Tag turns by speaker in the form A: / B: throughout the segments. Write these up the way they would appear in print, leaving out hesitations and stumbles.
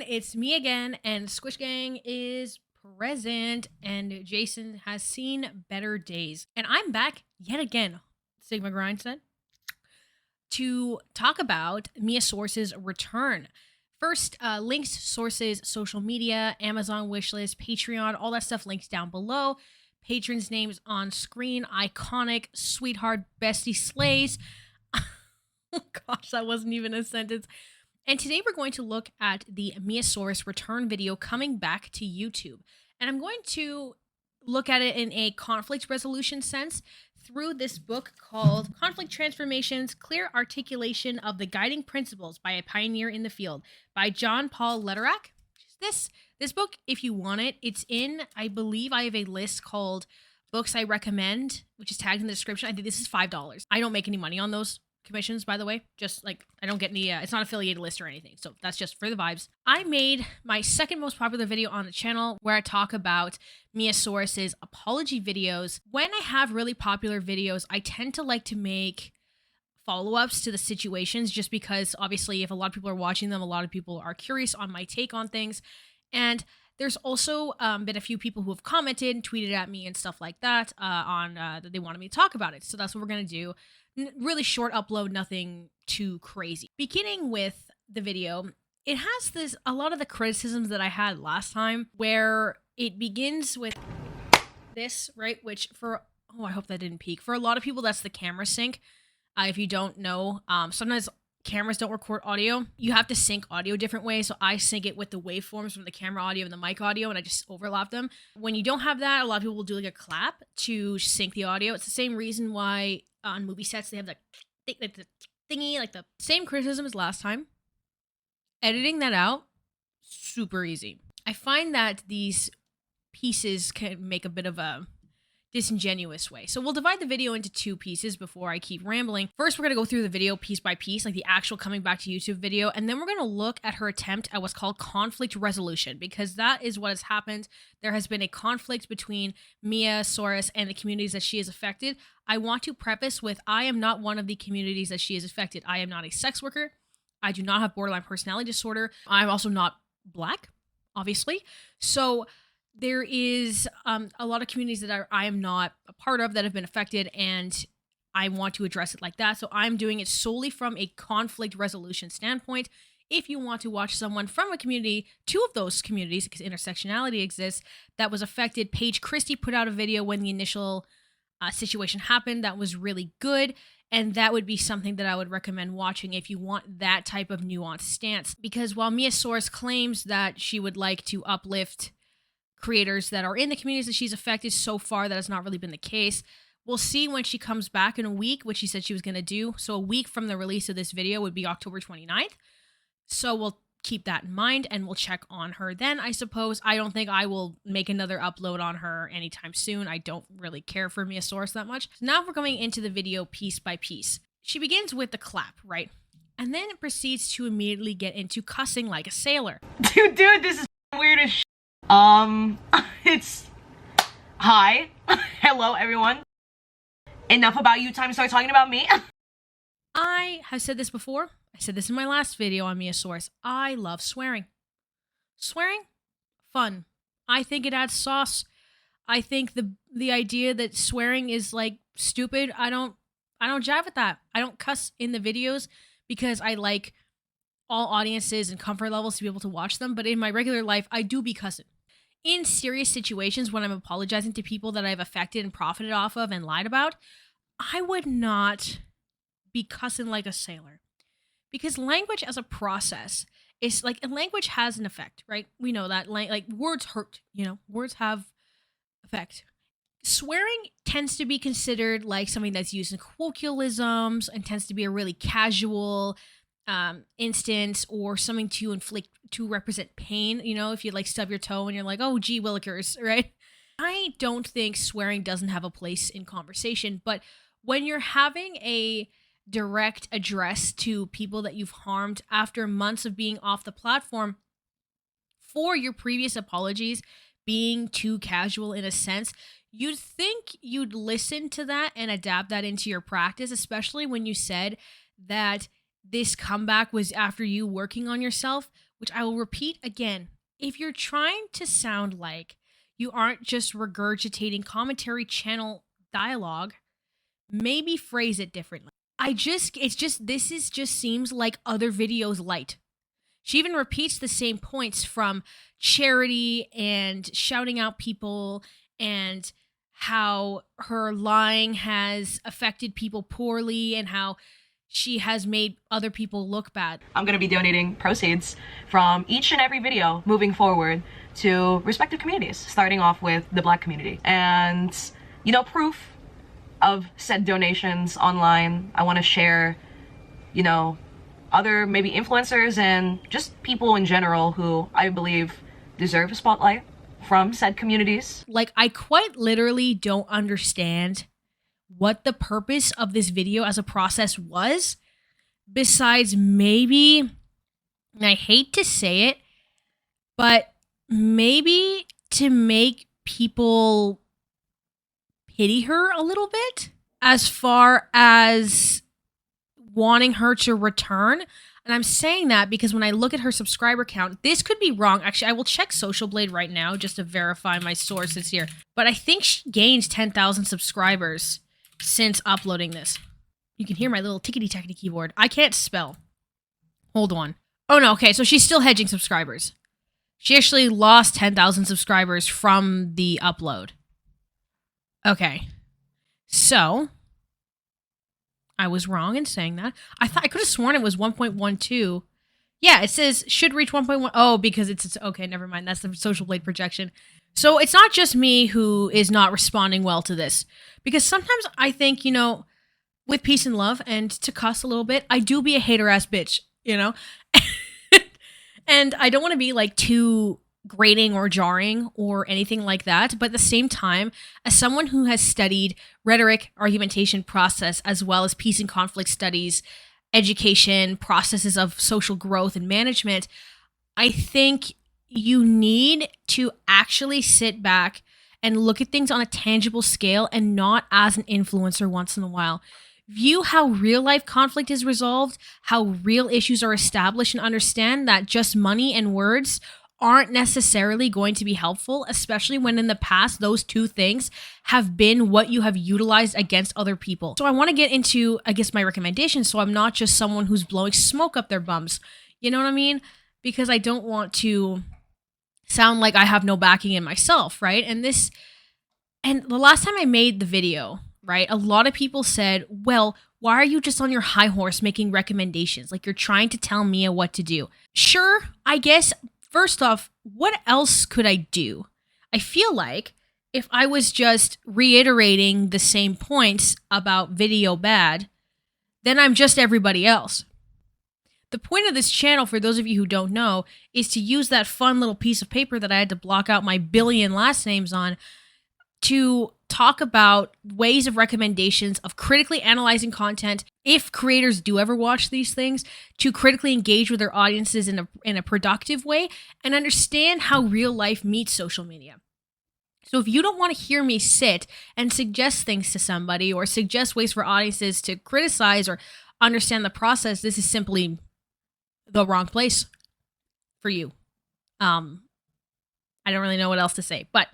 A: it's me again, and Squish Gang is present, and Jason has seen better days. And I'm back yet again, Sigma Grindstead, to talk about Miiasaurous's return. First, links, sources, social media, Amazon wishlist, Patreon, all that stuff links down below. Patrons' names on screen, iconic, sweetheart, bestie slays. Oh gosh, that wasn't even a sentence. And today we're going to look at the Miiasaurous return video coming back to YouTube. And I'm going to look at it in a conflict resolution sense through this book called Conflict Transformations, Clear Articulation of the Guiding Principles by a Pioneer in the Field by John Paul Lederach. This book, if you want it, it's in, I believe I have a list called Books I Recommend, which is tagged in the description. I think this is $5. I don't make any money on those commissions, by the way. Just like, I don't get any, it's not affiliated list or anything. So that's just for the vibes. I made my second most popular video on the channel where I talk about Miiasaurous' apology videos. When I have really popular videos, I tend to like to make follow-ups to the situations just because obviously if a lot of people are watching them, a lot of people are curious on my take on things. And there's also been a few people who have commented and tweeted at me and stuff like that that they wanted me to talk about it. So that's what we're going to do. Really short upload, nothing too crazy. Beginning with the video, it has a lot of the criticisms that I had last time where it begins with this, right? Which I hope that didn't peak. For a lot of people, that's the camera sync. If you don't know, sometimes cameras don't record audio. You have to sync audio different ways. So I sync it with the waveforms from the camera audio and the mic audio, and I just overlap them. When you don't have that, a lot of people will do like a clap to sync the audio. It's the same reason why on movie sets they have the thingy, like the same criticism as last time. Editing that out, super easy. I find that these pieces can make a bit of a disingenuous way. So we'll divide the video into two pieces before I keep rambling. First, we're going to go through the video piece by piece, like the actual coming back to YouTube video, and then we're going to look at her attempt at what's called conflict resolution, because that is what has happened. There has been a conflict between Miiasaurous and the communities that she has affected. I want to preface with, I am not one of the communities that she has affected. I am not a sex worker. I do not have borderline personality disorder. I'm also not Black, obviously. So there is a lot of communities that I am not a part of that have been affected, and I want to address it like that. So I'm doing it solely from a conflict resolution standpoint. If you want to watch someone from a community, two of those communities, because intersectionality exists, that was affected, Paige Christie put out a video when the initial situation happened that was really good, and that would be something that I would recommend watching if you want that type of nuanced stance. Because while Miiasaurous claims that she would like to uplift creators that are in the communities that she's affected, so far that has not really been the case. We'll see when she comes back in a week, which she said she was going to do. So a week from the release of this video would be October 29th. So we'll keep that in mind and we'll check on her then, I suppose. I don't think I will make another upload on her anytime soon. I don't really care for Miiasaurous that much. So now we're going into the video piece by piece. She begins with the clap, right? And then it proceeds to immediately get into cussing like a sailor.
B: Dude, this is weird as shit. It's... Hi. Hello, everyone. Enough about you, time to start talking about me.
A: I have said this before. I said this in my last video on Miiasaurous. I love swearing. Swearing? Fun. I think it adds sauce. I think the idea that swearing is, like, stupid, I don't jive with that. I don't cuss in the videos because I like all audiences and comfort levels to be able to watch them, but in my regular life, I do be cussing. In serious situations when I'm apologizing to people that I've affected and profited off of and lied about, I would not be cussing like a sailor. Because language as a process is like, language has an effect, right? We know that, like, words hurt, words have effect. Swearing tends to be considered like something that's used in colloquialisms and tends to be a really casual instance or something to represent pain. If you like stub your toe and you're like, oh, gee willikers, right? I don't think swearing doesn't have a place in conversation, but when you're having a direct address to people that you've harmed after months of being off the platform for your previous apologies being too casual in a sense, you'd think you'd listen to that and adapt that into your practice, especially when you said that this comeback was after you working on yourself, which I will repeat again. If you're trying to sound like you aren't just regurgitating commentary channel dialogue, maybe phrase it differently. This just seems like other videos light. She even repeats the same points from charity and shouting out people and how her lying has affected people poorly and how she has made other people look bad.
B: I'm gonna be donating proceeds from each and every video moving forward to respective communities, starting off with the Black community. And, you know, proof of said donations online, I want to share, you know, other maybe influencers and just people in general who I believe deserve a spotlight from said communities.
A: Like, I quite literally don't understand what the purpose of this video as a process was, besides maybe, and I hate to say it, but maybe to make people pity her a little bit as far as wanting her to return. And I'm saying that because when I look at her subscriber count, this could be wrong. Actually, I will check Social Blade right now just to verify my sources here. But I think she gained 10,000 subscribers since uploading this. You can hear my little tickety-tackety keyboard. I can't spell. Hold on. Oh no, okay, so she's still hedging subscribers. She actually lost 10,000 subscribers from the upload. Okay. So, I was wrong in saying that. I could have sworn it was 1.12. Yeah, it says should reach 1.1. Oh, because it's okay, never mind. That's the Social Blade projection. So it's not just me who is not responding well to this. Because sometimes I think, you know, with peace and love and to cuss a little bit, I do be a hater-ass bitch, you know? And I don't want to be like too grating or jarring or anything like that. But at the same time, as someone who has studied rhetoric, argumentation process, as well as peace and conflict studies, education, processes of social growth and management, I think you need to actually sit back and look at things on a tangible scale and not as an influencer once in a while. View how real life conflict is resolved, how real issues are established, and understand that just money and words aren't necessarily going to be helpful, especially when in the past those two things have been what you have utilized against other people. So I want to get into, I guess, my recommendations so I'm not just someone who's blowing smoke up their bums. You know what I mean? Because I don't want to sound like I have no backing in myself, right? And the last time I made the video, right, a lot of people said, well, why are you just on your high horse making recommendations? Like you're trying to tell Mia what to do. Sure, I guess. First off, what else could I do? I feel like if I was just reiterating the same points about video bad, then I'm just everybody else. The point of this channel, for those of you who don't know, is to use that fun little piece of paper that I had to block out my billion last names on to talk about ways of recommendations of critically analyzing content, if creators do ever watch these things, to critically engage with their audiences in a productive way and understand how real life meets social media. So if you don't want to hear me sit and suggest things to somebody or suggest ways for audiences to criticize or understand the process, this is simply the wrong place for you. I don't really know what else to say, but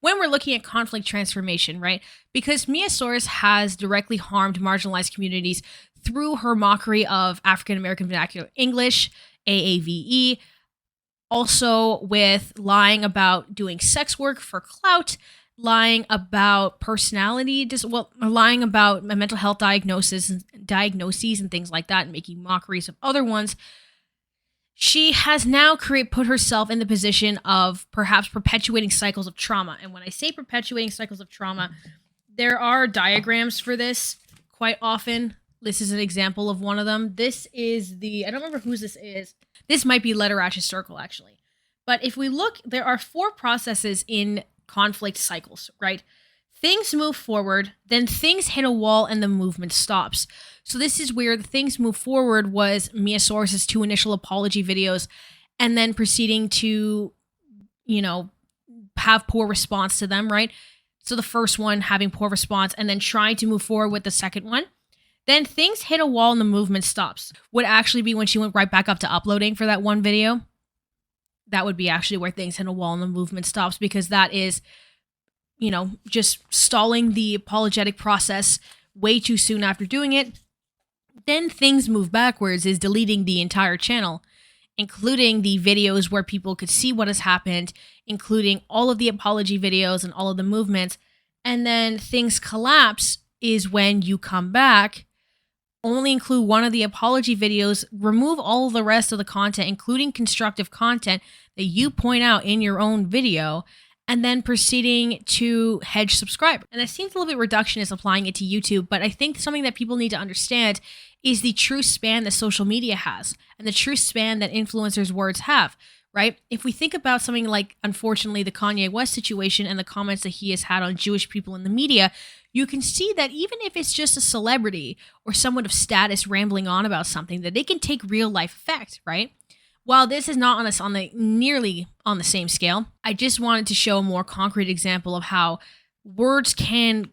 A: when we're looking at conflict transformation, right? Because Miiasaurous has directly harmed marginalized communities through her mockery of African American vernacular English, AAVE, also with lying about doing sex work for clout, lying about lying about mental health diagnoses and things like that, and making mockeries of other ones. She has now put herself in the position of perhaps perpetuating cycles of trauma. And when I say perpetuating cycles of trauma, there are diagrams for this quite often. This is an example of one of them. This is I don't remember whose this is. This might be Rhetoric's circle, actually. But if we look, there are 4 processes in conflict cycles, right? Things move forward, then things hit a wall and the movement stops. So this is where the things move forward was Miiasaurous' 2 initial apology videos and then proceeding to, have poor response to them, right? So the first one having poor response and then trying to move forward with the second one. Then things hit a wall and the movement stops. Would actually be when she went right back up to uploading for that one video. That would be actually where things hit a wall and the movement stops, because that is, you know, just stalling the apologetic process way too soon after doing it. Then things move backwards is deleting the entire channel, including the videos where people could see what has happened, including all of the apology videos and all of the movements. And then things collapse is when you come back, only include one of the apology videos, remove all of the rest of the content, including constructive content that you point out in your own video, and then proceeding to hedge subscribers. And it seems a little bit reductionist applying it to YouTube, but I think something that people need to understand is the true span that social media has and the true span that influencers' words have, right? If we think about something like, unfortunately, the Kanye West situation and the comments that he has had on Jewish people in the media, you can see that even if it's just a celebrity or someone of status rambling on about something, that they can take real life effect, right? While this is not nearly on the same scale, I just wanted to show a more concrete example of how words can,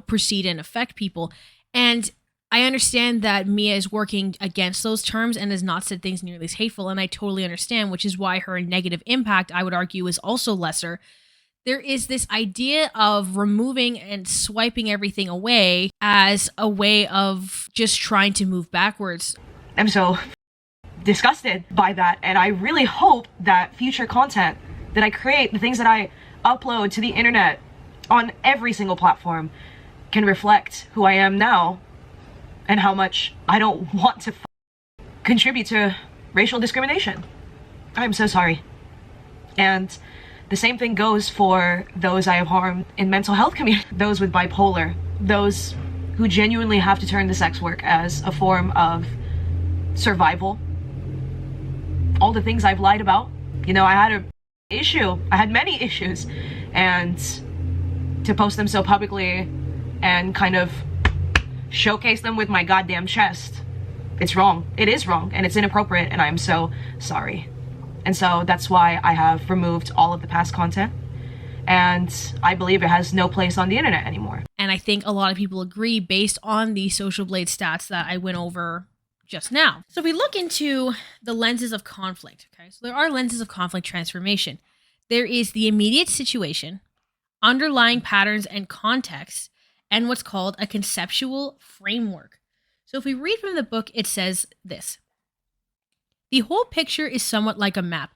A: proceed and affect people. And I understand that Mia is working against those terms and has not said things nearly as hateful, and I totally understand, which is why her negative impact, I would argue, is also lesser. There is this idea of removing and swiping everything away as a way of just trying to move backwards.
B: I'm so disgusted by that, and I really hope that future content that I create, the things that I upload to the internet on every single platform, can reflect who I am now and how much I don't want to contribute to racial discrimination. I'm so sorry. And the same thing goes for those I have harmed in mental health community, those with bipolar, those who genuinely have to turn to sex work as a form of survival. All the things I've lied about. I had many issues, and to post them so publicly and kind of showcase them with my goddamn chest, it's wrong. It is wrong, and it's inappropriate, and I'm so sorry. And so that's why I have removed all of the past content, and I believe it has no place on the internet anymore.
A: And I think a lot of people agree based on the Social Blade stats that I went over just now. So if we look into the lenses of conflict, okay, so there are lenses of conflict transformation. There is the immediate situation, underlying patterns and context, and what's called a conceptual framework. So if we read from the book, it says this: the whole picture is somewhat like a map.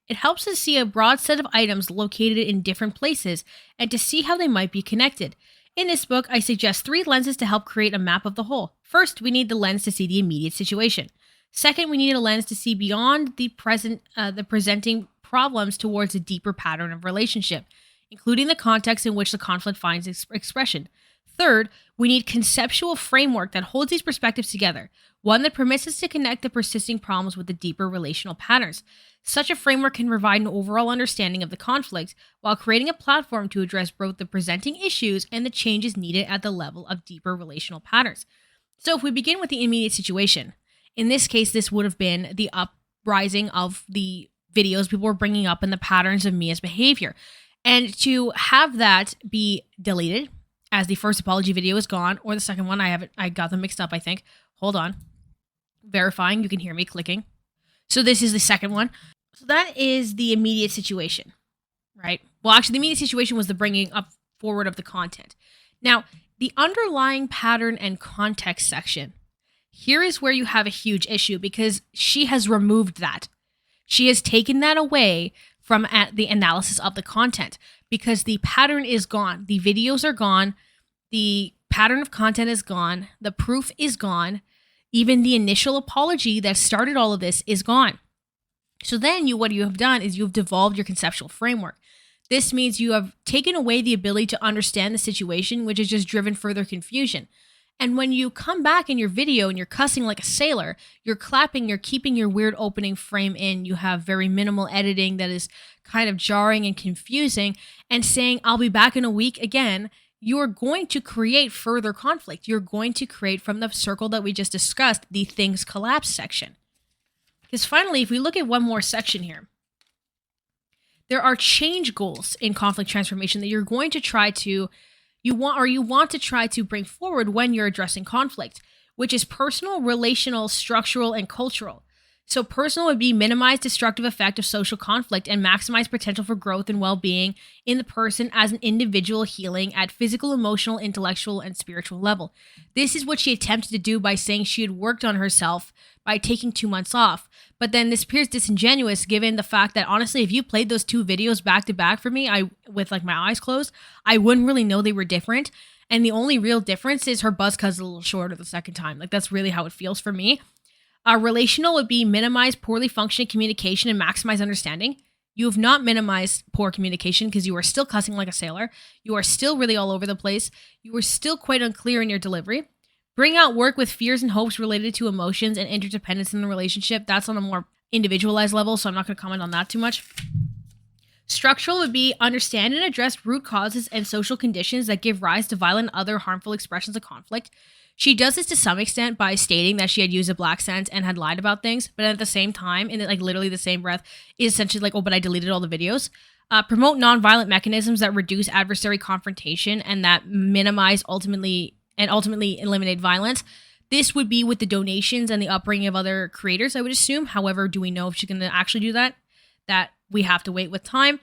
A: It helps us see a broad set of items located in different places and to see how they might be connected. In this book, I suggest 3 lenses to help create a map of the whole. First, we need the lens to see the immediate situation. Second, we need a lens to see beyond the presenting problems towards a deeper pattern of relationship, including the context in which the conflict finds expression. Third, we need conceptual framework that holds these perspectives together, one that permits us to connect the persisting problems with the deeper relational patterns. Such a framework can provide an overall understanding of the conflict while creating a platform to address both the presenting issues and the changes needed at the level of deeper relational patterns. So if we begin with the immediate situation, in this case, this would have been the uprising of the videos people were bringing up and the patterns of Mia's behavior. And to have that be deleted, as the first apology video is gone, or the second one, I got them mixed up, I think. Hold on. Verifying, you can hear me clicking. So this is the second one. So that is the immediate situation, right? Well, actually, the immediate situation was the bringing up forward of the content. Now, the underlying pattern and context section, here is where you have a huge issue because she has removed that. She has taken that away from the analysis of the content because the pattern is gone. The videos are gone. The pattern of content is gone. The proof is gone. Even the initial apology that started all of this is gone. So then what you have done is you've devolved your conceptual framework. This means you have taken away the ability to understand the situation, which has just driven further confusion. And when you come back in your video and you're cussing like a sailor, you're clapping, you're keeping your weird opening frame in, you have very minimal editing that is kind of jarring and confusing, and saying, I'll be back in a week again, you're going to create further conflict. You're going to create, from the circle that we just discussed, the things collapse section. Because finally, if we look at one more section here, there are change goals in conflict transformation that you're going to try to, you want to try to bring forward when you're addressing conflict. which is personal, relational, structural, and cultural. So personal would be minimize destructive effect of social conflict and maximize potential for growth and well-being in the person as an individual healing at physical, emotional, intellectual, and spiritual level. This is what she attempted to do by saying she had worked on herself by taking 2 months off. But then this appears disingenuous given the fact that honestly, if you played those 2 videos back to back for me, with like my eyes closed, I wouldn't really know they were different. And the only real difference is her buzz cut's a little shorter the second time. Like that's really how it feels for me. Relational would be minimize poorly functioning communication and maximize understanding. You have not minimized poor communication because you are still cussing like a sailor. You are still really all over the place. You are still quite unclear in your delivery. Bring out work with fears and hopes related to emotions and interdependence in the relationship. That's on a more individualized level, so I'm not going to comment on that too much. Structural would be understand and address root causes and social conditions that give rise to violent and other harmful expressions of conflict. She does this to some extent by stating that she had used a black scent and had lied about things, but at the same time, in like literally the same breath, is essentially like, oh, but I deleted all the videos. Promote nonviolent mechanisms that reduce adversary confrontation and that minimize ultimately eliminate violence. This would be with the donations and the upbringing of other creators, I would assume. However, do we know if she's going to actually do that? That we have to wait with time.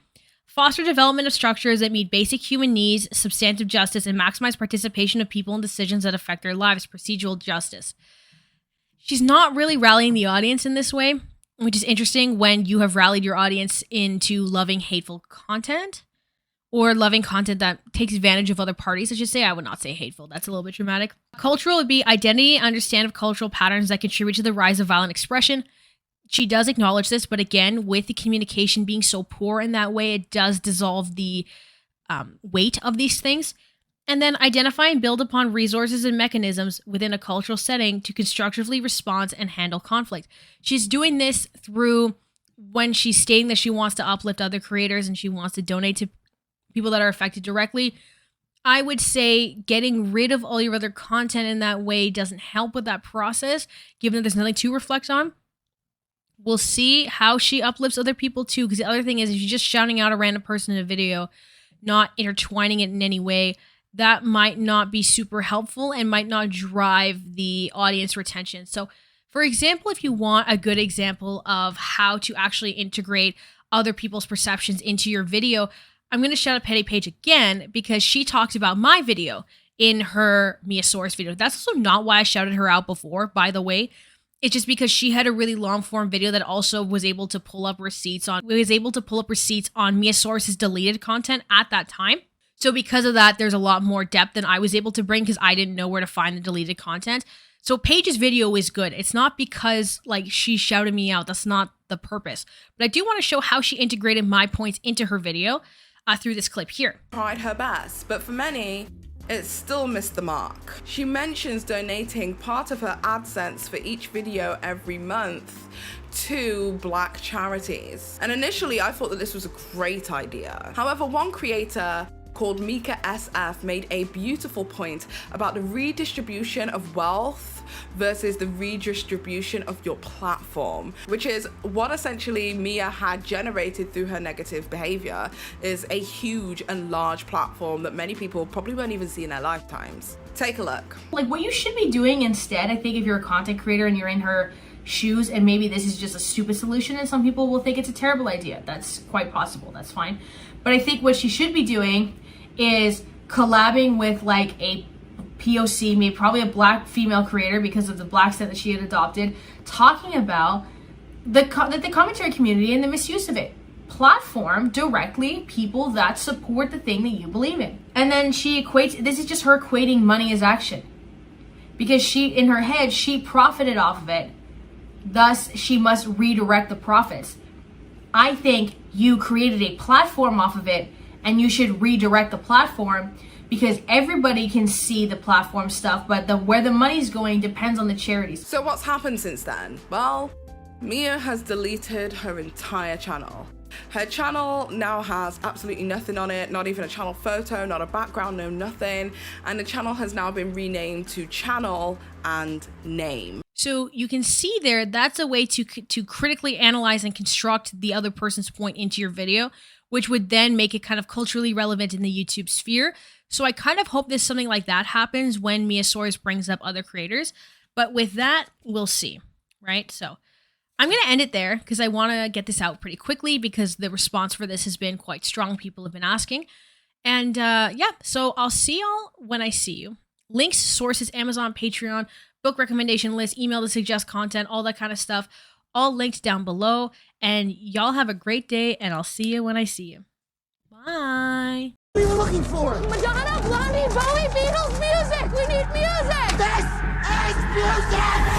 A: Foster development of structures that meet basic human needs, substantive justice, and maximize participation of people in decisions that affect their lives, procedural justice. She's not really rallying the audience in this way, which is interesting when you have rallied your audience into loving hateful content or loving content that takes advantage of other parties. I should say, I would not say hateful. That's a little bit dramatic. Cultural would be identity, understand of cultural patterns that contribute to the rise of violent expression. She does acknowledge this, but again, with the communication being so poor in that way, it does dissolve the weight of these things. And then identify and build upon resources and mechanisms within a cultural setting to constructively respond and handle conflict. She's doing this through when she's stating that she wants to uplift other creators and she wants to donate to people that are affected directly. I would say getting rid of all your other content in that way doesn't help with that process, given that there's nothing to reflect on. We'll see how she uplifts other people too, because the other thing is if you're just shouting out a random person in a video, not intertwining it in any way, that might not be super helpful and might not drive the audience retention. So, for example, if you want a good example of how to actually integrate other people's perceptions into your video, I'm going to shout out Petty Page again because she talked about my video in her Miiasaurous video. That's also not why I shouted her out before, by the way. It's just because she had a really long form video that also was able to pull up receipts on Miiasaurous' deleted content at that time. So because of that, there's a lot more depth than I was able to bring because I didn't know where to find the deleted content. So Paige's video is good. It's not because like she shouted me out. That's not the purpose. But I do want to show how she integrated my points into her video through this clip here.
C: Tried her best, but for many, it still missed the mark. She mentions donating part of her AdSense for each video every month to black charities. And initially I thought that this was a great idea. However, one creator called Mika SF made a beautiful point about the redistribution of wealth versus the redistribution of your platform, which is what essentially Mia had generated through her negative behavior, is a huge and large platform that many people probably won't even see in their lifetimes. Take a look.
A: Like what you should be doing instead, I think if you're a content creator and you're in her shoes, and maybe this is just a stupid solution and some people will think it's a terrible idea. That's quite possible, that's fine. But I think what she should be doing is collabing with like a POC, maybe probably a black female creator because of the black scent that she had adopted, talking about the commentary community and the misuse of it. Platform directly people that support the thing that you believe in. And then she equates, this is just her equating money as action. Because she, in her head, she profited off of it. Thus, she must redirect the profits. I think you created a platform off of it and you should redirect the platform because everybody can see the platform stuff, but where the money's going depends on the charities.
C: So what's happened since then? Well, Mia has deleted her entire channel. Her channel now has absolutely nothing on it, not even a channel photo, not a background, no nothing. And the channel has now been renamed to Channel and Name.
A: So you can see there, that's a way to critically analyze and construct the other person's point into your video, which would then make it kind of culturally relevant in the YouTube sphere. So I kind of hope there's something like that happens when Miiasaurous brings up other creators. But with that, we'll see, right? So I'm going to end it there because I want to get this out pretty quickly because the response for this has been quite strong. People have been asking. And yeah, so I'll see y'all when I see you. Links, sources, Amazon, Patreon, book recommendation list, email to suggest content, all that kind of stuff, all linked down below. And y'all have a great day, and I'll see you when I see you. Bye.
D: What are you looking for?
E: Madonna, Blondie, Bowie, Beatles, music! We need music!
D: This is music!